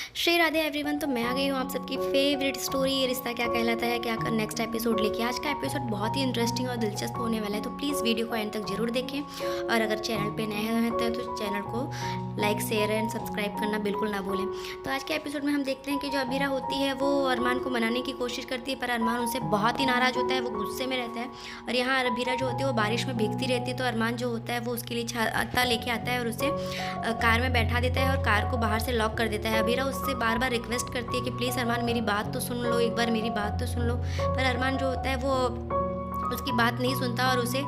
Shri Radhe everyone. तो मैं आ गई हूँ आप सबकी फेवरेट स्टोरी ये रिश्ता क्या कहलाता है क्या का नेक्स्ट एपिसोड लेके। आज का एपिसोड बहुत ही इंटरेस्टिंग और दिलचस्प होने वाला है, तो प्लीज़ वीडियो को एंड तक जरूर देखें। और अगर चैनल पे नए हैं तो चैनल को लाइक शेयर एंड सब्सक्राइब करना बिल्कुल ना भूलें। तो आज के एपिसोड में हम देखते हैं कि जो अबीरा होती है वो अरमान को मनाने की कोशिश करती है, पर अरमान उनसे बहुत ही नाराज़ होता है, वो गुस्से में रहता है। और यहाँ अबीरा जो होती है वो बारिश में भीगती रहती है, तो अरमान जो होता है वो उसके लिए छाता लेके आता है और उसे कार में बैठा देता है और कार को बाहर से लॉक कर देता है। अबीरा उससे बार बार रिक्वेस्ट करती है कि प्लीज़ अरमान मेरी बात तो सुन लो, एक बार मेरी बात तो सुन लो। पर अरमान जो होता है वो उसकी बात नहीं सुनता और उसे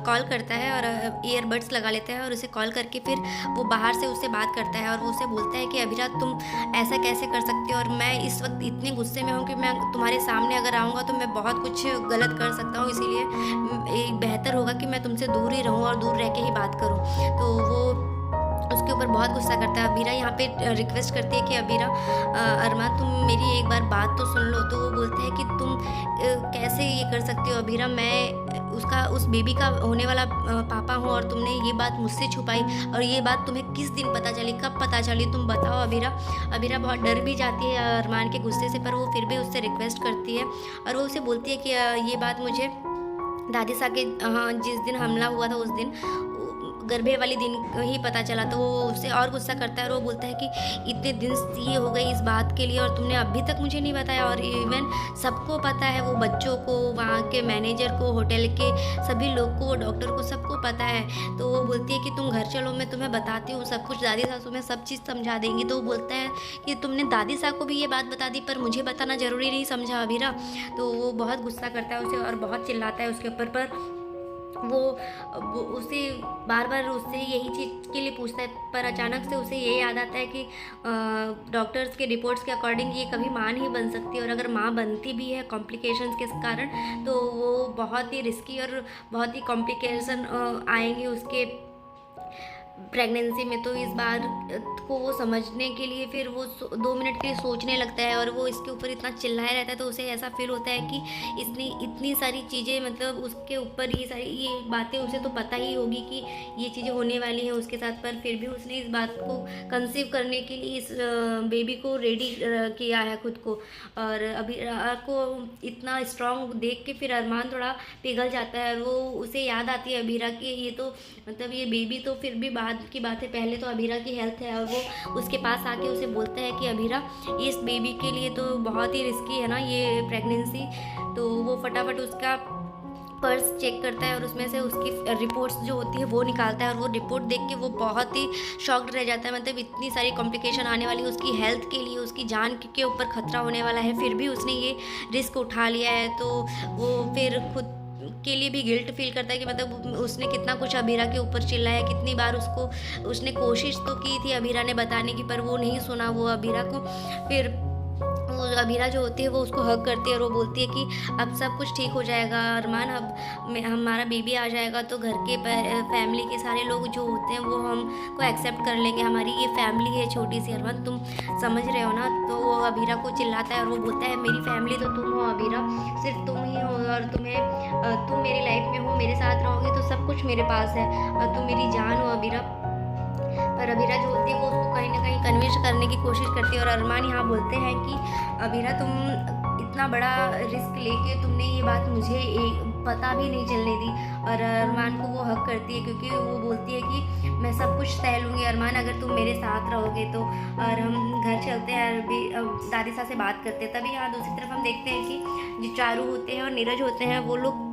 कॉल करता है और ईयरबड्स लगा लेता है और उसे कॉल करके फिर वो बाहर से उससे बात करता है और वो उसे बोलता है कि अबीरा तुम ऐसा कैसे कर सकते हो, और मैं इस वक्त इतने गुस्से में हूँ कि मैं तुम्हारे सामने अगर आऊँगा तो मैं बहुत कुछ गलत कर सकता हूँ, इसीलिए बेहतर होगा कि मैं तुमसे दूर ही रहूँ और दूर रह के ही बात करूँ। तो वो उसके ऊपर बहुत गुस्सा करता है। अबीरा यहाँ पे रिक्वेस्ट करती है कि अबीरा अरमान तुम मेरी एक बार बात तो सुन लो। तो वो बोलते हैं कि तुम कैसे ये कर सकते हो अबीरा, मैं उस बेबी का होने वाला पापा हूँ और तुमने ये बात मुझसे छुपाई, और ये बात तुम्हें किस दिन पता चली, कब पता चली, तुम बताओ अबीरा। अबीरा बहुत डर भी जाती है अरमान के गुस्से से, पर वो फिर भी उससे रिक्वेस्ट करती है और वो उसे बोलती है कि ये बात मुझे दादी साहब के जिस दिन हमला हुआ था उस दिन गरबे वाली दिन ही पता चला। तो वो उससे और गुस्सा करता है और वो बोलता है कि इतने दिन ये हो गई इस बात के लिए और तुमने अभी तक मुझे नहीं बताया, और इवन सबको पता है, वो बच्चों को, वहाँ के मैनेजर को, होटल के सभी लोग को, डॉक्टर को, सबको पता है। तो वो बोलती है कि तुम घर चलो, मैं तुम्हें बताती हूँ सब कुछ, दादी सासू में सब चीज़ समझा देंगी। तो वो बोलता है कि तुमने दादी साहब को भी ये बात बता दी पर मुझे बताना ज़रूरी नहीं समझा अबीरा। तो वो बहुत गुस्सा करता है उसे और बहुत चिल्लाता है उसके ऊपर। पर वो उसे बार बार उससे यही चीज़ के लिए पूछता है, पर अचानक से उसे ये याद आता है कि डॉक्टर्स के रिपोर्ट्स के अकॉर्डिंग ये कभी माँ नहीं बन सकती, और अगर माँ बनती भी है कॉम्प्लिकेशंस के कारण तो वो बहुत ही रिस्की और बहुत ही कॉम्प्लिकेशन आएंगे उसके प्रेगनेंसी में। तो इस बार को वो समझने के लिए फिर वो 2 मिनट के लिए सोचने लगता है और वो इसके ऊपर इतना चिल्लाया रहता है। तो उसे ऐसा फील होता है कि इसने इतनी सारी चीज़ें, मतलब उसके ऊपर ये बातें उसे तो पता ही होगी कि ये चीज़ें होने वाली हैं उसके साथ, पर फिर भी उसने इस बात को कंसीव करने के लिए इस बेबी को रेडी किया है खुद को। और अभी को इतना स्ट्रांग देख के फिर अरमान थोड़ा पिघल जाता है और वो उसे याद आती है अबीरा की ये तो मतलब ये बेबी तो फिर भी बाद की बात है, पहले तो अबीरा की हेल्थ है। और वो उसके पास आके उसे बोलता है कि अबीरा इस बेबी के लिए तो बहुत ही रिस्की है ना ये प्रेगनेंसी। तो वो फटाफट उसका पर्स चेक करता है और उसमें से उसकी रिपोर्ट्स जो होती है वो निकालता है, और वो रिपोर्ट देख के वो बहुत ही शॉक्ड रह जाता है। मतलब इतनी सारी कॉम्प्लिकेशन आने वाली है उसकी हेल्थ के लिए, उसकी जान के ऊपर खतरा होने वाला है, फिर भी उसने ये रिस्क उठा लिया है। तो वो फिर खुद के लिए भी गिल्ट फील करता है कि मतलब उसने कितना कुछ अबीरा के ऊपर चिल्लाया, कितनी बार उसने कोशिश तो की थी अबीरा ने बताने की, पर वो नहीं सुना वो अबीरा को। फिर वो अबीरा जो होती है वो उसको हग करती है और वो बोलती है कि अब सब कुछ ठीक हो जाएगा अरमान, अब हमारा बेबी आ जाएगा तो घर के फैमिली के सारे लोग जो होते हैं वो हमको एक्सेप्ट कर लेंगे, हमारी ये फैमिली है छोटी सी अरमान, तुम समझ रहे हो ना। तो वो अबीरा को चिल्लाता है और वो बोलता है मेरी फैमिली तो तुम हो अबीरा, सिर्फ तुम ही हो, और तुम मेरी लाइफ में हो, मेरे साथ रहोगे तो सब कुछ मेरे पास है, और तुम मेरी जान हो अबीरा। पर अबीरा जो होती है वो उसको कहीं ना कहीं कन्विंस करने की कोशिश करती है, और अरमान यहाँ बोलते हैं कि अबीरा तुम इतना बड़ा रिस्क लेके तुमने ये बात मुझे पता भी नहीं चलने दी। और अरमान को वो हक करती है क्योंकि वो बोलती है कि मैं सब कुछ सह लूँगी अरमान अगर तुम मेरे साथ रहोगे तो। और हम घर चलते हैं अभी दादी साहब से बात करते हैं। तभी यहाँ दूसरी तरफ हम देखते हैं कि जो चारू होते हैं और नीरज होते हैं वो लोग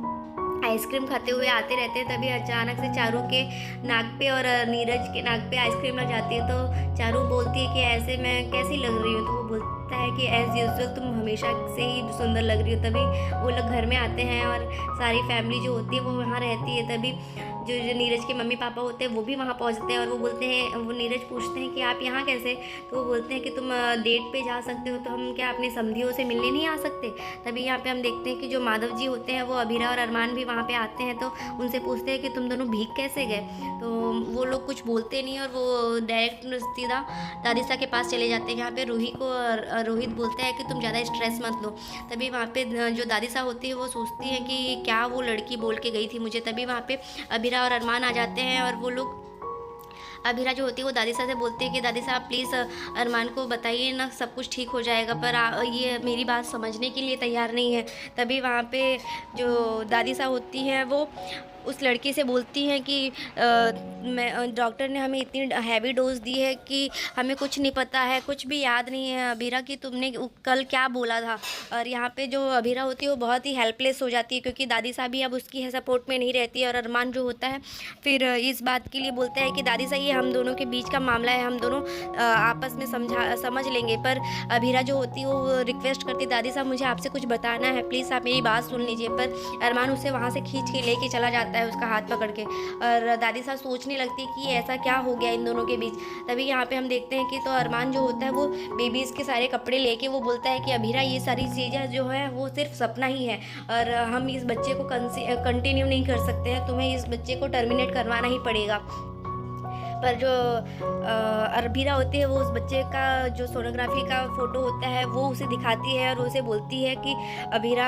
आइसक्रीम खाते हुए आते रहते हैं। तभी अचानक से चारू के नाक पे और नीरज के नाक पे आइसक्रीम लग जाती है। तो चारू बोलती है कि ऐसे मैं कैसी लग रही हूँ, तो वो बोलता है कि एज़ यूजुअल तुम हमेशा से ही सुंदर लग रही हो। तभी वो लोग घर में आते हैं और सारी फैमिली जो होती है वो वहाँ रहती है। तभी जो नीरज के मम्मी पापा होते हैं वो भी वहाँ पहुँचते हैं और वो बोलते हैं, वो नीरज पूछते हैं कि आप यहाँ कैसे। तो वो बोलते हैं कि तुम डेट पे जा सकते हो तो हम क्या अपने समधियों से मिलने नहीं आ सकते। तभी यहाँ पे हम देखते हैं कि जो माधव जी होते हैं वो अबीरा और अरमान भी वहाँ पे आते हैं। तो उनसे पूछते हैं कि तुम दोनों भीग कैसे गए। तो वो लोग कुछ बोलते नहीं और वो डायरेक्ट सीधा दादी साहब के पास चले जाते हैं। यहाँ पे रूही को रोहित बोलते हैं कि तुम ज़्यादा स्ट्रेस मत लो। तभी वहाँ पे जो दादी साहब होती है वो सोचती हैं कि क्या वो लड़की बोल के गई थी मुझे। तभी वहाँ पे अबीरा और अरमान आ जाते हैं और वो लोग अभीरा जो होती है वो दादी साहब से बोलती है कि दादी साहब प्लीज़ अरमान को बताइए ना, सब कुछ ठीक हो जाएगा, पर ये मेरी बात समझने के लिए तैयार नहीं है। तभी वहाँ पे जो दादी साहब होती हैं वो उस लड़की से बोलती हैं कि मैं डॉक्टर ने हमें इतनी हैवी डोज दी है कि हमें कुछ नहीं पता है, कुछ भी याद नहीं है अभीरा कि तुमने कल क्या बोला था। और यहाँ पे जो अभीरा होती है वो बहुत ही हेल्पलेस हो जाती है, क्योंकि दादी साहब भी अब उसकी सपोर्ट में नहीं रहती है। और अरमान जो होता है फिर इस बात के लिए बोलता है कि दादी साहब ये हम दोनों के बीच का मामला है, हम दोनों आपस में समझ लेंगे। पर अभीरा जो होती है वो रिक्वेस्ट करती है, दादी साहब मुझे आपसे कुछ बताना है, प्लीज़ आप मेरी बात सुन लीजिए। पर अरमान उसे वहाँ से खींच के लेके चला जाता है, उसका हाथ पकड़ के। और दादी साहब सोचने लगती है कि ऐसा क्या हो गया इन दोनों के बीच। तभी यहाँ पे हम देखते हैं कि तो अरमान जो होता है वो बेबीज़ के सारे कपड़े लेके वो बोलता है कि अभीरा ये सारी चीज़ें जो है वो सिर्फ सपना ही है, और हम इस बच्चे को कंटिन्यू नहीं कर सकते हैं, तुम्हें इस बच्चे को टर्मिनेट करवाना ही पड़ेगा। पर जो अरबीरा होती है वो उस बच्चे का जो सोनोग्राफी का फ़ोटो होता है वो उसे दिखाती है और उसे बोलती है कि अभीरा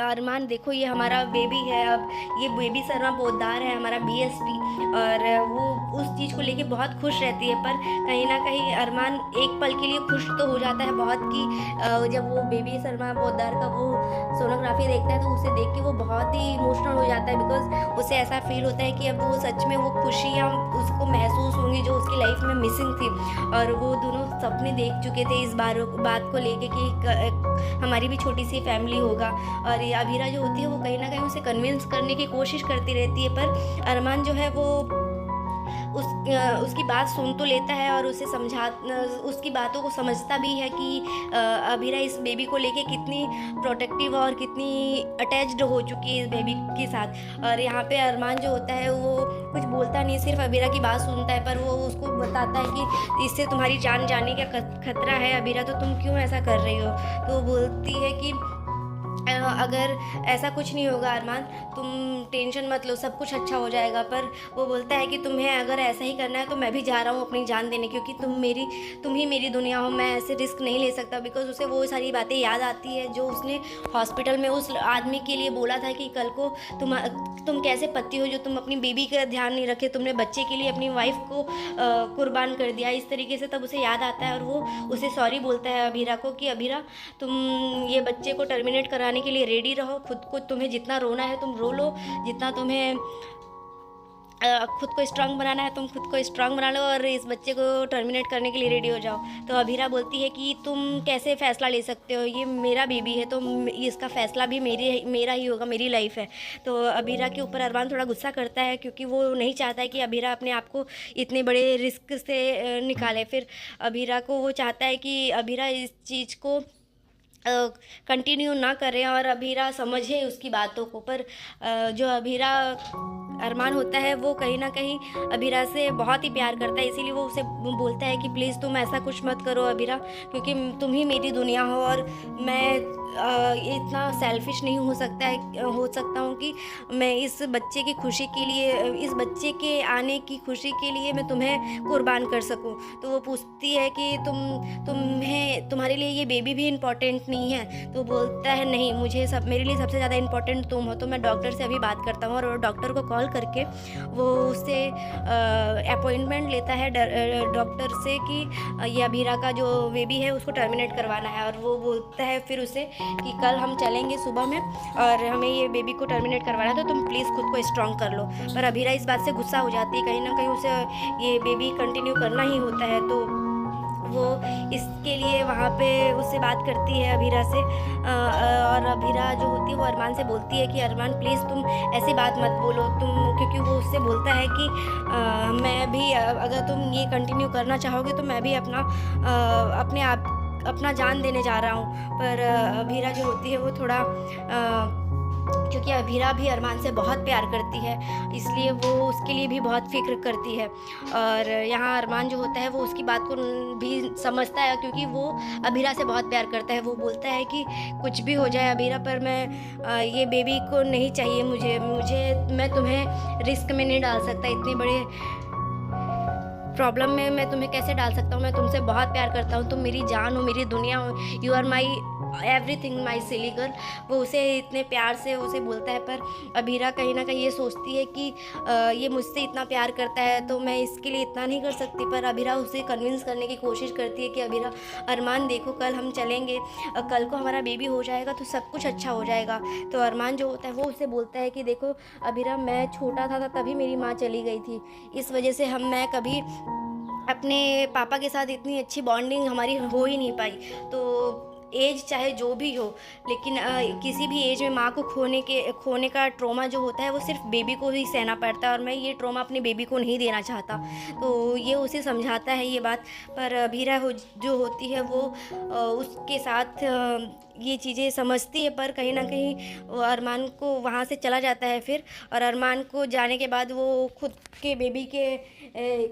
अरमान देखो ये हमारा बेबी है, अब ये बेबी शर्मा पोद्दार है हमारा BSP। और वो उस चीज़ को लेके बहुत खुश रहती है। पर कहीं ना कहीं अरमान एक पल के लिए खुश तो हो जाता है बहुत कि जब वो बेबी शर्मा पोद्दार का वो सोनोग्राफी देखता है तो उसे देख के वो बहुत ही इमोशनल हो जाता है, बिकॉज उसे ऐसा फील होता है कि अब वो सच में वो खुशियाँ उसको महसूस होंगी जो उसकी लाइफ में मिसिंग थी। और वो दोनों सपने देख चुके थे इस बात को लेके कि हमारी भी छोटी सी फैमिली होगा। और ये अभीरा जो होती है वो कहीं ना कहीं उसे कन्विंस करने की कोशिश करती रहती है, पर अरमान जो है वो उसकी बात सुन तो लेता है और उसे उसकी बातों को समझता भी है कि अभीरा इस बेबी को लेके कितनी प्रोटेक्टिव और कितनी अटैच्ड हो चुकी है इस बेबी के साथ। और यहाँ पे अरमान जो होता है वो कुछ बोलता नहीं, सिर्फ अभीरा की बात सुनता है, पर वो उसको बताता है कि इससे तुम्हारी जान जाने का खतरा है अभीरा, तो तुम क्यों ऐसा कर रही हो। तो बोलती है कि अगर ऐसा कुछ नहीं होगा अरमान, तुम टेंशन मत लो, सब कुछ अच्छा हो जाएगा। पर वो बोलता है कि तुम्हें अगर ऐसा ही करना है तो मैं भी जा रहा हूँ अपनी जान देने, क्योंकि तुम ही मेरी दुनिया हो, मैं ऐसे रिस्क नहीं ले सकता। बिकॉज उसे वो सारी बातें याद आती है जो उसने हॉस्पिटल में उस आदमी के लिए बोला था कि कल को तुम कैसे पति हो जो तुम अपनी बेबी का ध्यान नहीं रखे, तुमने बच्चे के लिए अपनी वाइफ को कुर्बान कर दिया इस तरीके से। तब उसे याद आता है और वो उसे सॉरी बोलता है अभीरा को कि अभीरा तुम ये बच्चे को टर्मिनेट कराने के लिए रेडी रहो, तुम्हें जितना रोना है तुम रो लो, जितना तुम्हें खुद को स्ट्रांग बनाना है तुम खुद को स्ट्रांग बना लो, और इस बच्चे को टर्मिनेट करने के लिए रेडी हो जाओ। तो अभीरा बोलती है कि तुम कैसे फ़ैसला ले सकते हो, ये मेरा बेबी है तो इसका फ़ैसला भी मेरा ही होगा, मेरी लाइफ है। तो अभीरा के ऊपर अरमान थोड़ा गुस्सा करता है, क्योंकि वो नहीं चाहता है कि अभीरा अपने आप को इतने बड़े रिस्क से निकाले। फिर अभीरा को वो चाहता है कि अभीरा इस चीज़ को कंटिन्यू ना करें और अभीरा समझे उसकी बातों को। पर जो अभीरा अरमान होता है वो कहीं ना कहीं अभीरा से बहुत ही प्यार करता है, इसीलिए वो उसे बोलता है कि प्लीज़ तुम ऐसा कुछ मत करो अभीरा, क्योंकि तुम ही मेरी दुनिया हो और मैं इतना सेल्फिश नहीं हो सकता हूँ कि मैं इस बच्चे की खुशी के लिए, इस बच्चे के आने की खुशी के लिए मैं तुम्हें कुर्बान कर सकूँ। तो वो पूछती है कि तुम्हारे लिए ये बेबी भी इम्पोर्टेंट नहीं है। तो बोलता है नहीं, मेरे लिए सबसे ज़्यादा इम्पोर्टेंट तुम हो। तो मैं डॉक्टर से अभी बात करता हूँ, और डॉक्टर को कॉल करके वो उससे अपॉइंटमेंट लेता है डॉक्टर से कि ये अभीरा का जो बेबी है उसको टर्मिनेट करवाना है। और वो बोलता है फिर उसे कि कल हम चलेंगे सुबह में और हमें ये बेबी को टर्मिनेट करवाना है, तो तुम प्लीज़ खुद को स्ट्रॉन्ग कर लो। पर अभीरा इस बात से गुस्सा हो जाती है, कहीं ना कहीं उसे ये बेबी कंटिन्यू करना ही होता है। तो वो इसके लिए वहाँ पे उससे बात करती है अभीरा से, और अभीरा जो होती है वो अरमान से बोलती है कि अरमान प्लीज़ तुम ऐसी बात मत बोलो, क्योंकि वो उससे बोलता है कि मैं भी अगर तुम ये कंटिन्यू करना चाहोगे तो मैं भी अपना जान देने जा रहा हूँ। पर अभीरा जो होती है वो थोड़ा क्योंकि अभीरा भी अरमान से बहुत प्यार करती है, इसलिए वो उसके लिए भी बहुत फिक्र करती है। और यहाँ अरमान जो होता है वो उसकी बात को भी समझता है, क्योंकि वो अभीरा से बहुत प्यार करता है। वो बोलता है कि कुछ भी हो जाए अभीरा, पर मैं ये बेबी को नहीं चाहिए मैं तुम्हें रिस्क में नहीं डाल सकता, इतने बड़े प्रॉब्लम में मैं तुम्हें कैसे डाल सकता हूँ। मैं तुमसे बहुत प्यार करता हूँ, तुम मेरी जान हो, मेरी दुनिया हो, you are my everything my silly girl, वो उसे इतने प्यार से उसे बोलता है। पर अभीरा कहीं ना कहीं ये सोचती है कि ये मुझसे इतना प्यार करता है तो मैं इसके लिए इतना नहीं कर सकती। पर अभीरा उसे कन्विंस करने की कोशिश करती है कि अभीरा, अरमान देखो कल हम चलेंगे, कल को हमारा बेबी हो जाएगा तो सब कुछ अच्छा हो जाएगा। तो अरमान जो होता है वो उसे बोलता है कि देखो अभीरा, मैं छोटा था तभी मेरी माँ चली गई थी, इस वजह से मैं कभी अपने पापा के साथ इतनी अच्छी बॉन्डिंग हमारी हो ही नहीं पाई। तो एज चाहे जो भी हो, लेकिन किसी भी एज में माँ को खोने का ट्रॉमा जो होता है वो सिर्फ बेबी को ही सहना पड़ता है, और मैं ये ट्रॉमा अपने बेबी को नहीं देना चाहता। तो ये उसे समझाता है ये बात। पर अभीरा जो होती है वो उसके साथ ये चीज़ें समझती है, पर कहीं ना कहीं वो अरमान को वहाँ से चला जाता है फिर। और अरमान को जाने के बाद वो खुद के बेबी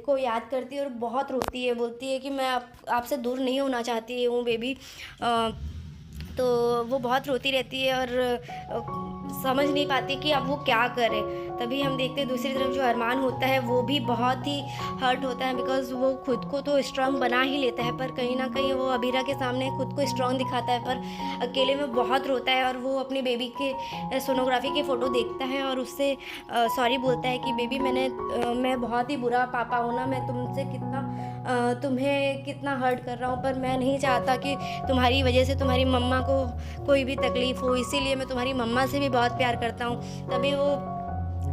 को याद करती है और बहुत रोती है, बोलती है कि मैं आपसे दूर नहीं होना चाहती हूँ बेबी। तो वो बहुत रोती रहती है और समझ नहीं पाती कि अब वो क्या करे। तभी हम देखते हैं दूसरी तरफ जो अरमान होता है वो भी बहुत ही हर्ट होता है, बिकॉज़ वो खुद को तो स्ट्रांग बना ही लेता है, पर कहीं ना कहीं वो अबीरा के सामने खुद को स्ट्रांग दिखाता है, पर अकेले में बहुत रोता है। और वो अपनी बेबी के सोनोग्राफी के फ़ोटो देखता है और उससे सॉरी बोलता है कि बेबी, मैं बहुत ही बुरा पापा हूँ ना, मैं तुम्हें कितना हर्ट कर रहा हूँ, पर मैं नहीं चाहता कि तुम्हारी वजह से तुम्हारी मम्मा को कोई भी तकलीफ़ हो, इसीलिए मैं तुम्हारी मम्मा से भी बहुत प्यार करता हूँ। तभी वो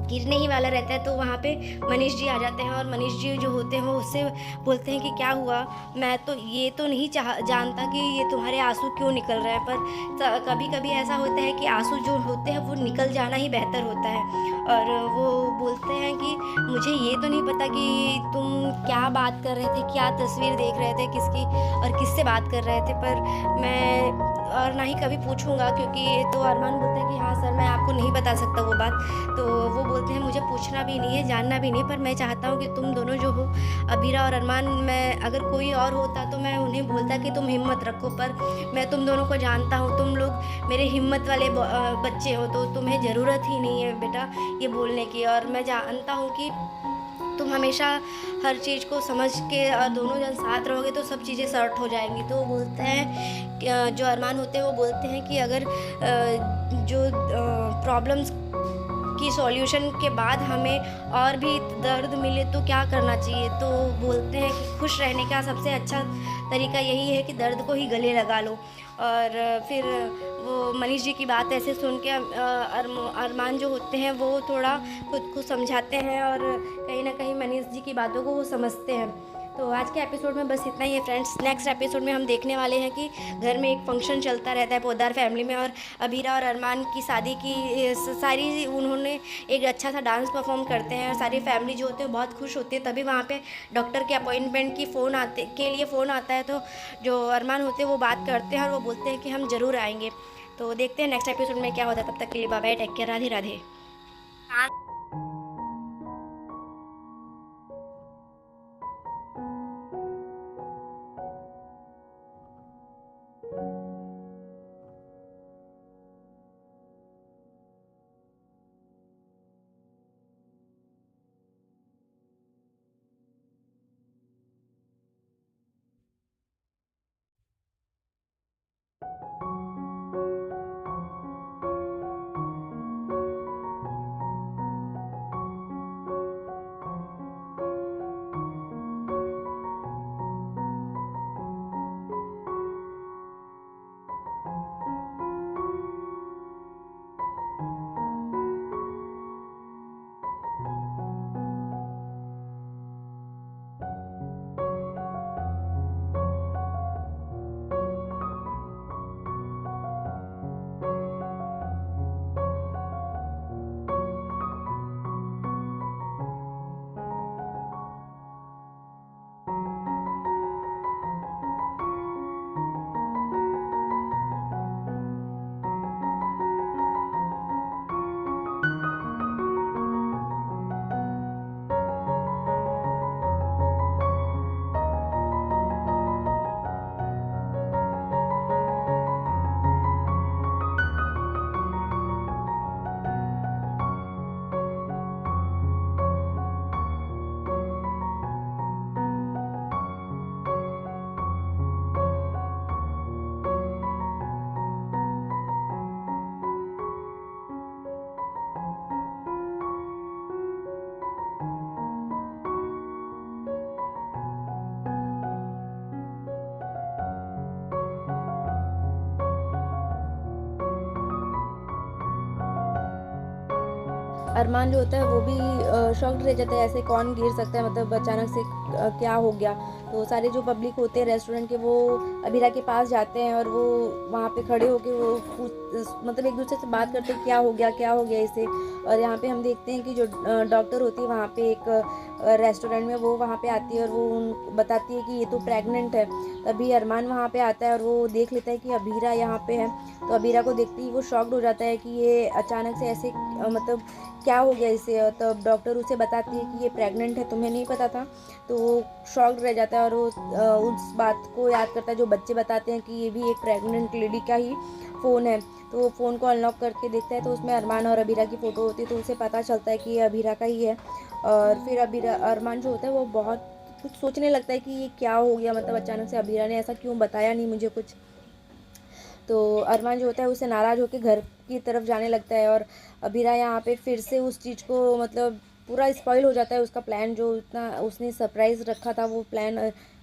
गिरने ही वाला रहता है तो वहाँ पे मनीष जी आ जाते हैं, और मनीष जी जो होते हैं वो उससे बोलते हैं कि क्या हुआ, मैं तो ये तो नहीं जानता कि ये तुम्हारे आंसू क्यों निकल रहे हैं, पर कभी कभी ऐसा होता है कि आंसू जो होते हैं वो निकल जाना ही बेहतर होता है। और वो बोलते हैं कि मुझे ये तो नहीं पता कि तुम क्या बात कर रहे थे, क्या तस्वीर देख रहे थे, किसकी और किससे बात कर रहे थे, पर मैं और ना ही कभी पूछूंगा, क्योंकि तो अरमान बोलता है कि हाँ सर, मैं आपको नहीं बता सकता वो बात। तो वो बोलते हैं मुझे पूछना भी नहीं है, जानना भी नहीं, पर मैं चाहता हूँ कि तुम दोनों जो हो, अबीरा और अरमान, मैं अगर कोई और होता तो मैं उन्हें बोलता कि तुम हिम्मत रखो, पर मैं तुम दोनों को जानता हूँ, तुम लोग मेरे हिम्मत वाले बच्चे हो, तो तुम्हें ज़रूरत ही नहीं है बेटा ये बोलने की। और मैं जानता हूँ कि तुम हमेशा हर चीज़ को समझ के और दोनों जन साथ रहोगे तो सब चीज़ें सॉर्ट हो जाएंगी। तो वो बोलते हैं जो अरमान होते हैं वो बोलते हैं कि अगर जो प्रॉब्लम्स की सॉल्यूशन के बाद हमें और भी दर्द मिले तो क्या करना चाहिए। तो बोलते हैं कि खुश रहने का सबसे अच्छा तरीका यही है कि दर्द को ही गले लगा लो। और फिर वो मनीष जी की बात ऐसे सुन के अरमान जो होते हैं वो थोड़ा खुद को समझाते हैं, और कहीं ना कहीं मनीष जी की बातों को वो समझते हैं। तो आज के एपिसोड में बस इतना ही है फ्रेंड्स। नेक्स्ट एपिसोड में हम देखने वाले हैं कि घर में एक फंक्शन चलता रहता है पोद्दार फैमिली में, और अबीरा और अरमान की शादी की सारी उन्होंने एक अच्छा सा डांस परफॉर्म करते हैं, और सारी फैमिली जो होते हैं बहुत खुश होती है। तभी वहाँ पे डॉक्टर के अपॉइंटमेंट के लिए फ़ोन आता है, तो जो अरमान होते हैं वो बात करते हैं और वो बोलते हैं कि हम ज़रूर आएंगे। तो देखते हैं नेक्स्ट एपिसोड में क्या होता है। तब तक के लिए bye bye, take care, Radhe Radhe. अरमान जो होता है वो भी शॉक्ड रह जाता है, ऐसे कौन गिर सकता है, मतलब अचानक से क्या हो गया। तो सारे जो पब्लिक होते हैं रेस्टोरेंट के वो अबीरा के पास जाते हैं और वो वहाँ पे खड़े होके वो मतलब एक दूसरे से बात करते हैं क्या हो गया इसे। और यहाँ पे हम देखते हैं कि जो डॉक्टर होती है वहाँ पे एक रेस्टोरेंट में, वो वहाँ पे आती है और वो बताती है कि ये तो प्रेग्नेंट है। तभी अरमान वहाँ पे आता है और वो देख लेता है कि अबीरा यहाँ पे है। तो अबीरा को देखते ही वो शॉक्ड हो जाता है कि ये अचानक से ऐसे मतलब क्या हो गया इसे। तब डॉक्टर उसे बताती है कि ये प्रेग्नेंट है, तुम्हें नहीं पता था। तो वो शॉक्ड रह जाता है और वो उस बात को याद करता है जो बच्चे बताते हैं कि ये भी एक प्रेग्नेंट लेडी का ही फ़ोन है। तो वो फ़ोन को अनलॉक करके देखता है तो उसमें अरमान और अबीरा की फ़ोटो होती है। तो उसे पता चलता है कि ये अबीरा का ही है। और फिर अरमान जो होता है वो बहुत कुछ सोचने लगता है कि ये क्या हो गया, मतलब अचानक से अबीरा ने ऐसा क्यों बताया नहीं मुझे कुछ। तो अरमान जो होता है उसे नाराज़ होकर घर की तरफ जाने लगता है और अबीरा यहाँ पे फिर से उस चीज़ को मतलब पूरा स्पॉइल हो जाता है। उसका प्लान जो इतना उसने सरप्राइज़ रखा था वो प्लान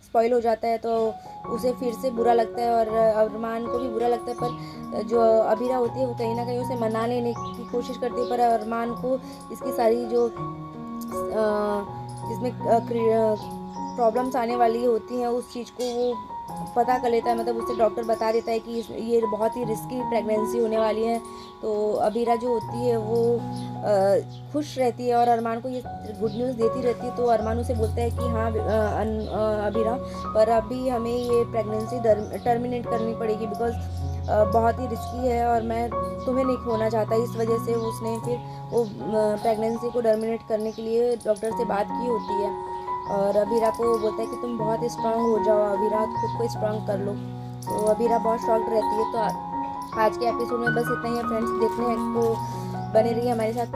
स्पॉइल हो जाता है। तो उसे फिर से बुरा लगता है और अरमान को भी बुरा लगता है। पर जो अबीरा होती है वो कहीं ना कहीं उसे मना लेने की कोशिश करती है, पर अरमान को इसकी सारी जो इसमें प्रॉब्लम्स आने वाली होती हैं उस चीज़ को वो पता कर लेता है। मतलब उससे डॉक्टर बता देता है कि ये बहुत ही रिस्की प्रेगनेंसी होने वाली है। तो अबीरा जो होती है वो खुश रहती है और अरमान को ये गुड न्यूज़ देती रहती है। तो अरमान उसे बोलता है कि हाँ अबीरा, पर अभी हमें ये प्रेगनेंसी टर्मिनेट करनी पड़ेगी बिकॉज बहुत ही रिस्की है और मैं तुम्हें नहीं खोना चाहता। इस वजह से उसने फिर वो प्रेगनेंसी को टर्मिनेट करने के लिए डॉक्टर से बात की होती है। और अबीरा को बोलता है कि तुम बहुत स्ट्रांग हो जाओ अबीरा, खुद को स्ट्रांग कर लो। तो अबीरा बहुत शॉक्ड रहती है। तो आज के एपिसोड में बस इतना ही है फ्रेंड्स। देखने को बने रहिए हमारे साथ।